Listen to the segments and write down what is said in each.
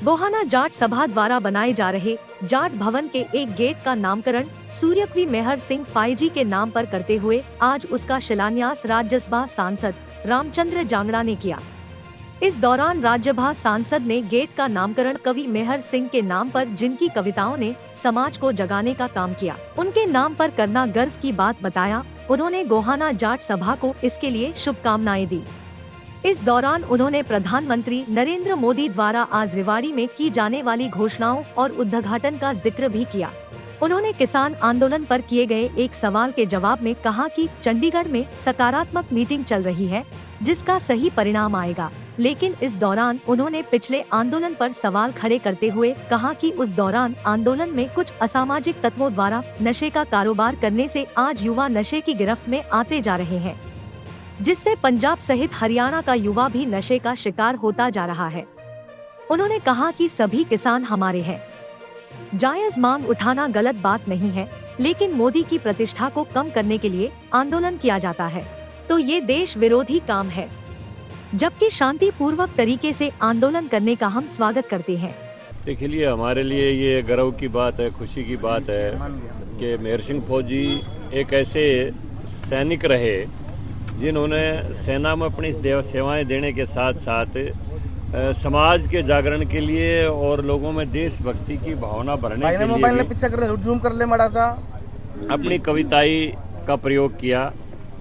गोहाना जाट सभा द्वारा बनाए जा रहे जाट भवन के एक गेट का नामकरण सूर्यक्वी मेहर सिंह फाइजी के नाम पर करते हुए आज उसका शिलान्यास राज्यसभा सांसद रामचंद्र जांगड़ा ने किया। इस दौरान राज्यसभा सांसद ने गेट का नामकरण कवि मेहर सिंह के नाम पर, जिनकी कविताओं ने समाज को जगाने का काम किया, उनके नाम पर करना गर्व की बात बताया। उन्होंने गोहाना जाट सभा को इसके लिए शुभकामनाएं दी। इस दौरान उन्होंने प्रधानमंत्री नरेंद्र मोदी द्वारा आज रेवाड़ी में की जाने वाली घोषणाओं और उद्घाटन का जिक्र भी किया। उन्होंने किसान आंदोलन पर किए गए एक सवाल के जवाब में कहा कि चंडीगढ़ में सकारात्मक मीटिंग चल रही है, जिसका सही परिणाम आएगा। लेकिन इस दौरान उन्होंने पिछले आंदोलन पर सवाल खड़े करते हुए कहा कि उस दौरान आंदोलन में कुछ असामाजिक तत्वों द्वारा नशे का कारोबार करने से आज युवा नशे की गिरफ्त में आते जा रहे हैं, जिससे पंजाब सहित हरियाणा का युवा भी नशे का शिकार होता जा रहा है। उन्होंने कहा कि सभी किसान हमारे हैं। जायज मांग उठाना गलत बात नहीं है, लेकिन मोदी की प्रतिष्ठा को कम करने के लिए आंदोलन किया जाता है तो ये देश विरोधी काम है, जबकि शांति पूर्वक तरीके से आंदोलन करने का हम स्वागत करते हैं। देखिए, हमारे लिए ये गर्व की बात है, खुशी की बात है कि मेहर सिंह फौजी एक ऐसे सैनिक रहे जिन्होंने सेना में अपनी सेवाएं देने के साथ साथ समाज के जागरण के लिए और लोगों में देशभक्ति की भावना भरने के लिए अपनी कविताई का प्रयोग किया।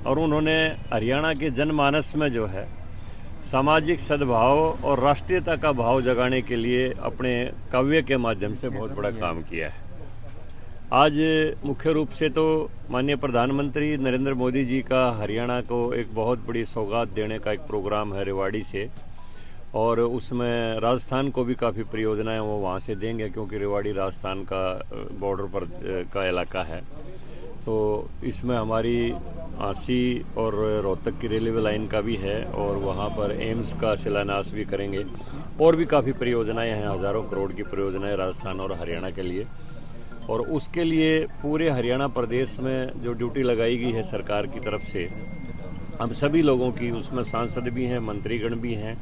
और उन्होंने हरियाणा के जनमानस में जो है सामाजिक सद्भाव और राष्ट्रीयता का भाव जगाने के लिए अपने काव्य के माध्यम से बहुत बड़ा काम किया है। आज मुख्य रूप से तो माननीय प्रधानमंत्री नरेंद्र मोदी जी का हरियाणा को एक बहुत बड़ी सौगात देने का एक प्रोग्राम है रेवाड़ी से, और उसमें राजस्थान को भी काफ़ी परियोजनाएं वो वहाँ से देंगे, क्योंकि रेवाड़ी राजस्थान का बॉर्डर पर का इलाका है। तो इसमें हमारी आसी और रोहतक की रेलवे लाइन का भी है, और वहाँ पर एम्स का शिलान्यास भी करेंगे, और भी काफ़ी परियोजनाएं हैं, हज़ारों करोड़ की परियोजनाएं राजस्थान और हरियाणा के लिए। और उसके लिए पूरे हरियाणा प्रदेश में जो ड्यूटी लगाई गई है सरकार की तरफ से, हम सभी लोगों की, उसमें सांसद भी हैं, मंत्रीगण भी हैं।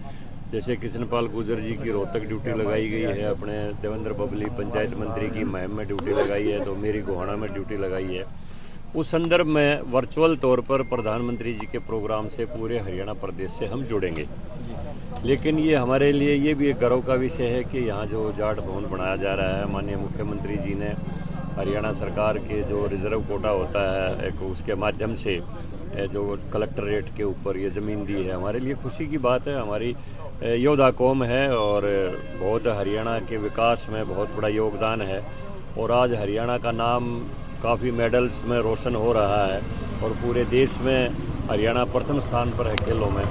जैसे कृष्णपाल गुर्जर जी की रोहतक ड्यूटी लगाई गई है, अपने देवेंद्र बबली पंचायत मंत्री की महम में ड्यूटी लगाई है, तो मेरी गोहाना में ड्यूटी लगाई है। उस संदर्भ में वर्चुअल तौर पर प्रधानमंत्री जी के प्रोग्राम से पूरे हरियाणा प्रदेश से हम जुड़ेंगे। लेकिन ये हमारे लिए ये भी एक गर्व का विषय है कि यहाँ जो जाट भवन बनाया जा रहा है, माननीय मुख्यमंत्री जी ने हरियाणा सरकार के जो रिजर्व कोटा होता है एक, उसके माध्यम से जो कलेक्ट्रेट के ऊपर ये ज़मीन दी है। हमारे लिए खुशी की बात है। हमारी योद्धा कौम है और बहुत हरियाणा के विकास में बहुत बड़ा योगदान है, और आज हरियाणा का नाम काफ़ी मेडल्स में रोशन हो रहा है, और पूरे देश में हरियाणा प्रथम स्थान पर है खेलों में,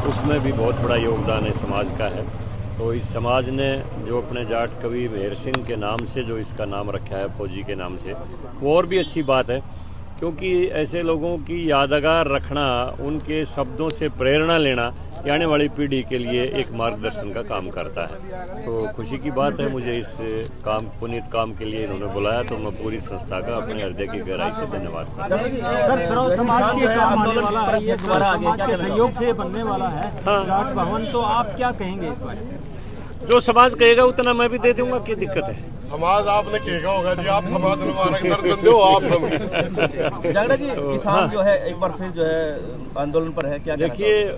उसमें भी बहुत बड़ा योगदान है समाज का है। तो इस समाज ने जो अपने जाट कवि मेहर सिंह के नाम से जो इसका नाम रखा है, फौजी के नाम से, वो और भी अच्छी बात है, क्योंकि ऐसे लोगों की यादगार रखना, उनके शब्दों से प्रेरणा लेना आने वाली पीढ़ी के लिए एक मार्गदर्शन का काम करता है। तो खुशी की बात है, मुझे इस काम, पुनीत काम के लिए इन्होंने बुलाया, तो मैं पूरी संस्था का अपने हृदय की गहराई से धन्यवाद करता हूँ। सर, समाज के काम आने वाला है, ये समाज के सहयोग से बनने वाला है जाट भवन, तो आप क्या कहेंगे इस बारे में? जो समाज कहेगा उतना मैं भी दे दूंगा, क्या दिक्कत है? समाज आपने कहेगा होगा जी, आप समाज दर्शन दो आप। जांगड़ा जी, किसान जो है एक बार फिर जो है आंदोलन पर है, क्या देखिए,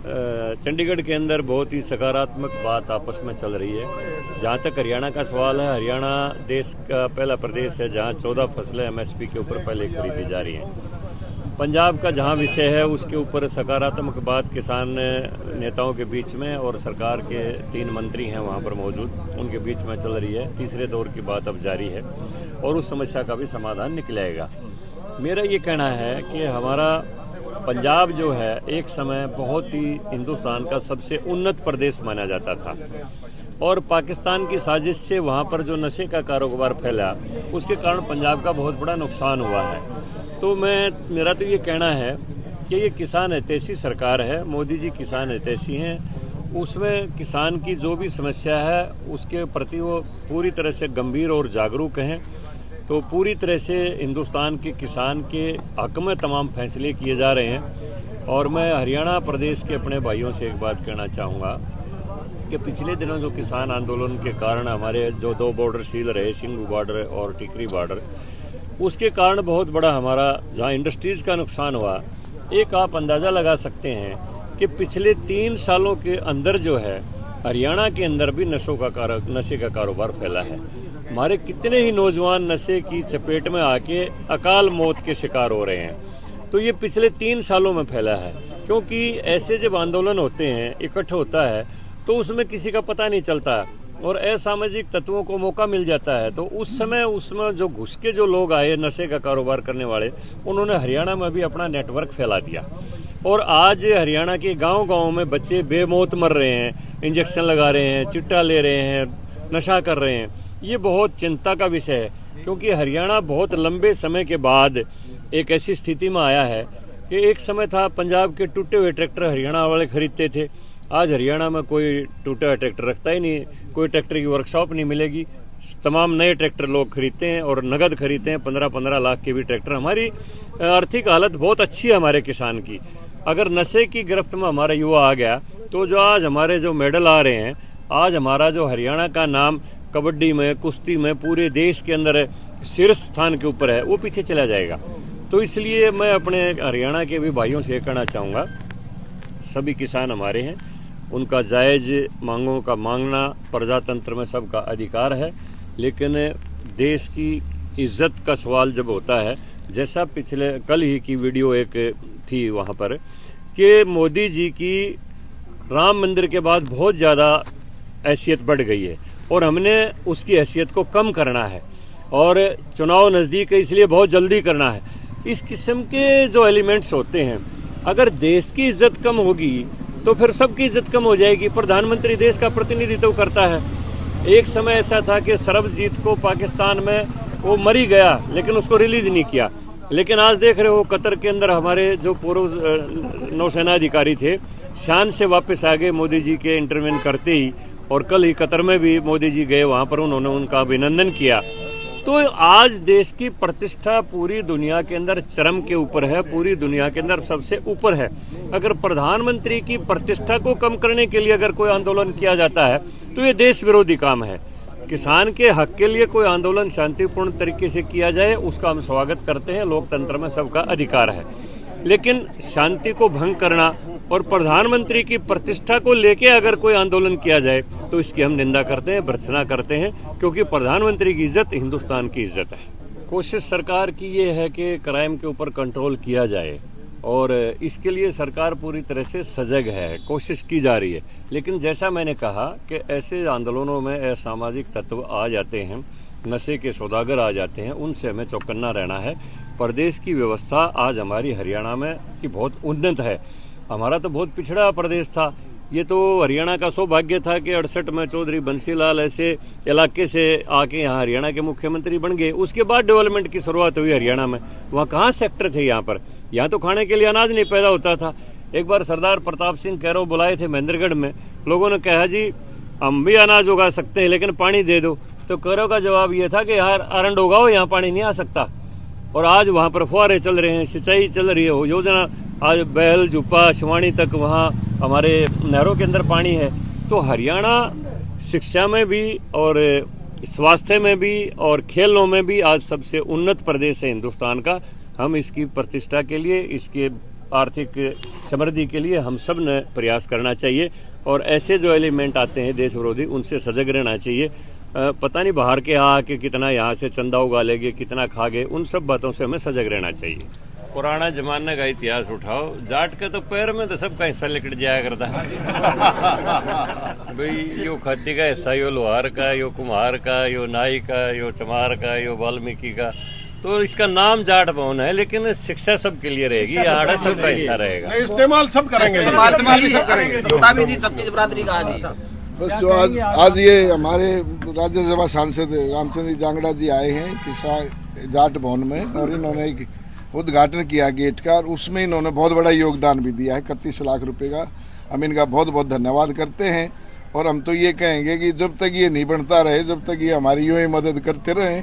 चंडीगढ़ के अंदर बहुत ही सकारात्मक बात आपस में चल रही है। जहाँ तक हरियाणा का सवाल है, हरियाणा देश का पहला प्रदेश है जहाँ 14 फसलें MSP के ऊपर पहले खरीदी जा रही हैं। पंजाब का जहाँ विषय है उसके ऊपर सकारात्मक बात किसान नेताओं के बीच में और सरकार के 3 मंत्री हैं वहाँ पर मौजूद, उनके बीच में चल रही है। तीसरे दौर की बात अब जारी है और उस समस्या का भी समाधान निकलेगा। मेरा ये कहना है कि हमारा पंजाब जो है एक समय बहुत ही हिंदुस्तान का सबसे उन्नत प्रदेश माना जाता था, और पाकिस्तान की साजिश से वहाँ पर जो नशे का कारोबार फैला, उसके कारण पंजाब का बहुत बड़ा नुकसान हुआ है। तो मेरा तो ये कहना है कि ये किसान हितैषी सरकार है, मोदी जी किसान हितैषी हैं, उसमें किसान की जो भी समस्या है उसके प्रति वो पूरी तरह से गंभीर और जागरूक हैं। तो पूरी तरह से हिंदुस्तान के किसान के हक में तमाम फैसले किए जा रहे हैं। और मैं हरियाणा प्रदेश के अपने भाइयों से एक बात कहना चाहूँगा कि पिछले दिनों जो किसान आंदोलन के कारण हमारे जो 2 बॉर्डर सील रहे, सिंगू बॉर्डर और टिकरी बॉर्डर, उसके कारण बहुत बड़ा हमारा जहाँ इंडस्ट्रीज़ का नुकसान हुआ। एक आप अंदाज़ा लगा सकते हैं कि पिछले 3 सालों के अंदर जो है हरियाणा के अंदर भी नशे का कारोबार फैला है। हमारे कितने ही नौजवान नशे की चपेट में आके अकाल मौत के शिकार हो रहे हैं। तो ये पिछले 3 सालों में फैला है, क्योंकि ऐसे जब आंदोलन होते हैं, इकट्ठ होता है, तो उसमें किसी का पता नहीं चलता और असामाजिक तत्वों को मौका मिल जाता है। तो उस समय उसमें जो घुस के जो लोग आए नशे का कारोबार करने वाले, उन्होंने हरियाणा में भी अपना नेटवर्क फैला दिया और आज हरियाणा के गांव-गांव में बच्चे बेमौत मर रहे हैं, इंजेक्शन लगा रहे हैं, चिट्टा ले रहे हैं, नशा कर रहे हैं। ये बहुत चिंता का विषय है, क्योंकि हरियाणा बहुत लंबे समय के बाद एक ऐसी स्थिति में आया है कि एक समय था पंजाब के टूटे हुए ट्रैक्टर हरियाणा वाले खरीदते थे। आज हरियाणा में कोई टूटा हुआ ट्रैक्टर रखता ही नहीं, कोई ट्रैक्टर की वर्कशॉप नहीं मिलेगी। तमाम नए ट्रैक्टर लोग खरीदते हैं और नगद खरीदते हैं। 15-15 लाख के भी ट्रैक्टर। हमारी आर्थिक हालत बहुत अच्छी है हमारे किसान की। अगर नशे की गिरफ्त में हमारा युवा आ गया तो जो आज हमारे जो मेडल आ रहे हैं, आज हमारा जो हरियाणा का नाम कबड्डी में, कुश्ती में पूरे देश के अंदर शीर्ष स्थान के ऊपर है, वो पीछे चला जाएगा। तो इसलिए मैं अपने हरियाणा के भी भाइयों से कहना चाहूँगा, सभी किसान हमारे हैं, उनका जायज़ मांगों का मांगना प्रजातंत्र में सबका अधिकार है, लेकिन देश की इज्जत का सवाल जब होता है, जैसा पिछले कल ही की वीडियो एक थी वहाँ पर कि मोदी जी की राम मंदिर के बाद बहुत ज़्यादा हैसियत बढ़ गई है और हमने उसकी हैसियत को कम करना है और चुनाव नज़दीक है इसलिए बहुत जल्दी करना है। इस किस्म के जो एलिमेंट्स होते हैं, अगर देश की इज्जत कम होगी तो फिर सबकी इज्जत कम हो जाएगी। प्रधानमंत्री देश का प्रतिनिधित्व करता है। एक समय ऐसा था कि सरबजीत को पाकिस्तान में वो मरी गया लेकिन उसको रिलीज नहीं किया, लेकिन आज देख रहे हो कतर के अंदर हमारे जो पूर्व नौसेना अधिकारी थे शान से वापस आ गए मोदी जी के इंटरवेन करते ही, और कल ही कतर में भी मोदी जी गए, वहाँ पर उन्होंने उनका अभिनंदन किया। तो आज देश की प्रतिष्ठा पूरी दुनिया के अंदर चरम के ऊपर है, पूरी दुनिया के अंदर सबसे ऊपर है। अगर प्रधानमंत्री की प्रतिष्ठा को कम करने के लिए अगर कोई आंदोलन किया जाता है तो ये देश विरोधी काम है। किसान के हक के लिए कोई आंदोलन शांतिपूर्ण तरीके से किया जाए, उसका हम स्वागत करते हैं, लोकतंत्र में सबका अधिकार है। लेकिन शांति को भंग करना और प्रधानमंत्री की प्रतिष्ठा को लेके अगर कोई आंदोलन किया जाए तो इसकी हम निंदा करते हैं, भर्त्सना करते हैं, क्योंकि प्रधानमंत्री की इज्जत हिंदुस्तान की इज्जत है। कोशिश सरकार की ये है कि क्राइम के ऊपर कंट्रोल किया जाए और इसके लिए सरकार पूरी तरह से सजग है, कोशिश की जा रही है। लेकिन जैसा मैंने कहा कि ऐसे आंदोलनों में असामाजिक तत्व आ जाते हैं, नशे के सौदागर आ जाते हैं, उनसे हमें चौकन्ना रहना है। प्रदेश की व्यवस्था आज हमारी हरियाणा में की बहुत उन्नत है। हमारा तो बहुत पिछड़ा प्रदेश था। ये तो हरियाणा का सौभाग्य था कि 68 में चौधरी बंसीलाल ऐसे इलाके से आके यहाँ हरियाणा के मुख्यमंत्री बन गए। उसके बाद डेवलपमेंट की शुरुआत हुई हरियाणा में। वहाँ कहाँ सेक्टर थे यहाँ पर? यहाँ तो खाने के लिए अनाज नहीं पैदा होता था। एक बार सरदार प्रताप सिंह कैरो बुलाए थे महेंद्रगढ़ में, लोगों ने कहा जी हम भी अनाज उगा सकते हैं लेकिन पानी दे दो। तो कैरो का जवाब ये था कि यार अरंड उगाओ, यहाँ पानी नहीं आ सकता। और आज वहाँ पर फुहारे चल रहे हैं, सिंचाई चल रही है, योजना आज बैल जुप्पा शिवानी तक वहाँ हमारे नहरों के अंदर पानी है। तो हरियाणा शिक्षा में भी और स्वास्थ्य में भी और खेलों में भी आज सबसे उन्नत प्रदेश है हिंदुस्तान का। हम इसकी प्रतिष्ठा के लिए, इसके आर्थिक समृद्धि के लिए हम सब ने प्रयास करना चाहिए और ऐसे जो एलिमेंट आते हैं देश विरोधी, उनसे सजग रहना चाहिए। पता नहीं बाहर के आके कितना यहाँ से चंदा उगा लेंगे, कितना खा गए, उन सब बातों से हमें सजग रहना चाहिए। पुराना जमाने का इतिहास उठाओ, जाट के तो पैर में तो सबका हिस्सा लिकट जाया करता है भाई, यो खत्ती का हिस्सा, यो लोहार का, यो कुम्हार का, यो नाई का, यो चमार का, यो वाल्मीकि का। तो इसका नाम जाट भवन है, लेकिन शिक्षा सबके लिए रहेगी, यहाँ सबका हिस्सा रहेगा। इस्तेमाल सब करेंगे, छत्तीस बरादरी का बस जो आज ये हमारे राज्यसभा सांसद रामचंद्र जांगड़ा जी आए हैं किसान जाट भवन में और इन्होंने एक उद्घाटन किया गेट का और उसमें इन्होंने बहुत बड़ा योगदान भी दिया है 31 लाख रुपए का। हम इनका बहुत बहुत धन्यवाद करते हैं और हम तो ये कहेंगे कि जब तक ये नहीं बनता रहे, जब तक ये हमारी यूं ही मदद करते रहे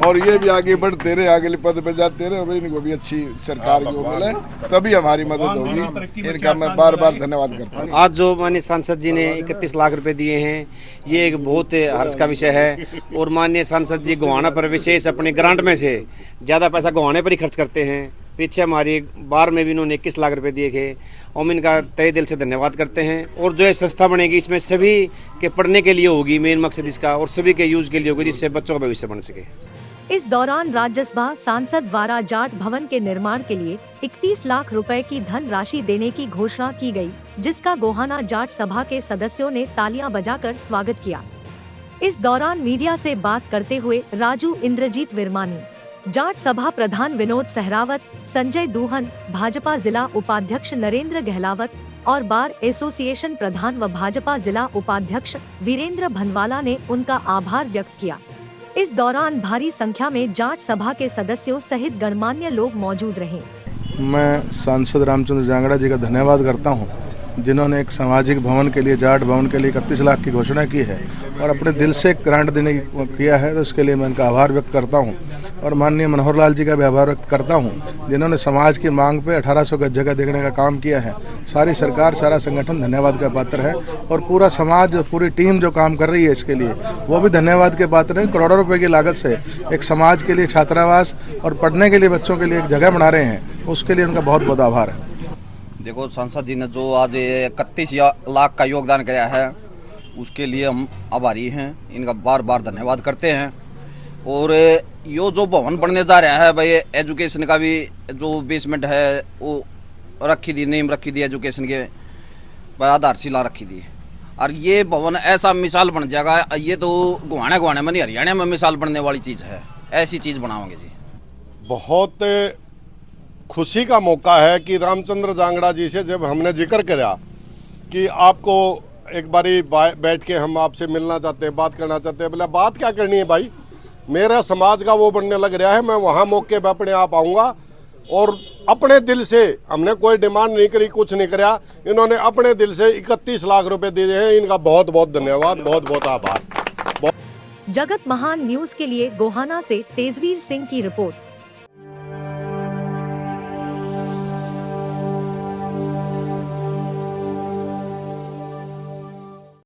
और ये भी आगे बढ़ते रहे, अगले पद पे जाते रहे और इनको भी अच्छी सरकार को मिले, तभी हमारी मदद होगी। इनका मैं बार बार धन्यवाद करता हूँ। आज जो माननीय सांसद जी ने 31 लाख रुपए दिए हैं, ये एक बहुत हर्ष का विषय है। और माननीय सांसद जी गोहाना पर विशेष अपने ग्रांट में से ज़्यादा पैसा गोहाने पर ही खर्च करते हैं। पीछे हमारी बार में भी उन्होंने 21 लाख रुपए दिए थे। हम इनका तहे दिल से धन्यवाद करते हैं। और जो ये संस्था बनेगी, इसमें सभी के पढ़ने के लिए होगी, मेन मकसद इसका, और सभी के यूज के लिए होगी, जिससे बच्चों का भविष्य बन सके। इस दौरान राज्यसभा सांसद द्वारा जाट भवन के निर्माण के लिए 31 लाख रुपए की धन राशि देने की घोषणा की गई, जिसका गोहाना जाट सभा के सदस्यों ने तालियां बजाकर स्वागत किया। इस दौरान मीडिया से बात करते हुए राजू इंद्रजीत विरमानी, जाट सभा प्रधान विनोद सहरावत, संजय दूहन, भाजपा जिला उपाध्यक्ष नरेंद्र गहलावत और बार एसोसिएशन प्रधान व भाजपा जिला उपाध्यक्ष वीरेंद्र भनवाला ने उनका आभार व्यक्त किया। इस दौरान भारी संख्या में जाट सभा के सदस्यों सहित गणमान्य लोग मौजूद रहे। मैं सांसद रामचंद्र जांगड़ा जी का धन्यवाद करता हूं, जिन्होंने एक सामाजिक भवन के लिए, जाट भवन के लिए 31 लाख की घोषणा की है और अपने दिल से ग्रांट देने की किया है, तो इसके लिए मैं इनका आभार व्यक्त करता हूं। और माननीय मनोहर लाल जी का भी आभार व्यक्त करता हूं, जिन्होंने समाज की मांग पे 1800 गज जगह देने का काम किया है। सारी सरकार, सारा संगठन धन्यवाद का पात्र है और पूरा समाज, पूरी टीम जो काम कर रही है इसके लिए, वो भी धन्यवाद के पात्र है। करोड़ों रुपए की लागत से एक समाज के लिए छात्रावास और पढ़ने के लिए बच्चों के लिए एक जगह बना रहे हैं, उसके लिए उनका बहुत बहुत आभार है। देखो, सांसद जी ने जो आज 31 लाख का योगदान किया है, उसके लिए हम आभारी हैं, इनका बार बार धन्यवाद करते हैं। और यो जो भवन बनने जा रहा है भाई, एजुकेशन का भी जो बेसमेंट है वो रखी दी, नींव रखी दी एजुकेशन के, आधारशिला रखी दी। और ये भवन ऐसा मिसाल बन जाएगा, ये तो गोहाना में नहीं, हरियाणा में मिसाल बनने वाली चीज़ है। ऐसी चीज़ बनाओगे जी। बहुत खुशी का मौका है कि रामचंद्र जांगड़ा जी से जब हमने जिक्र करा कि आपको एक बारी बैठ के हम आपसे मिलना चाहते हैं, बात करना चाहते हैं, बोला बात क्या करनी है भाई, मेरा समाज का वो बनने लग रहा है, मैं वहाँ मौके पर अपने आप आऊँगा। और अपने दिल से हमने कोई डिमांड नहीं करी, कुछ नहीं करा, इन्होंने अपने दिल से 31 लाख रुपए दे दिए हैं। इनका बहुत बहुत धन्यवाद, बहुत बहुत आभार। जगत महान न्यूज के लिए गोहाना से तेजवीर सिंह की रिपोर्ट।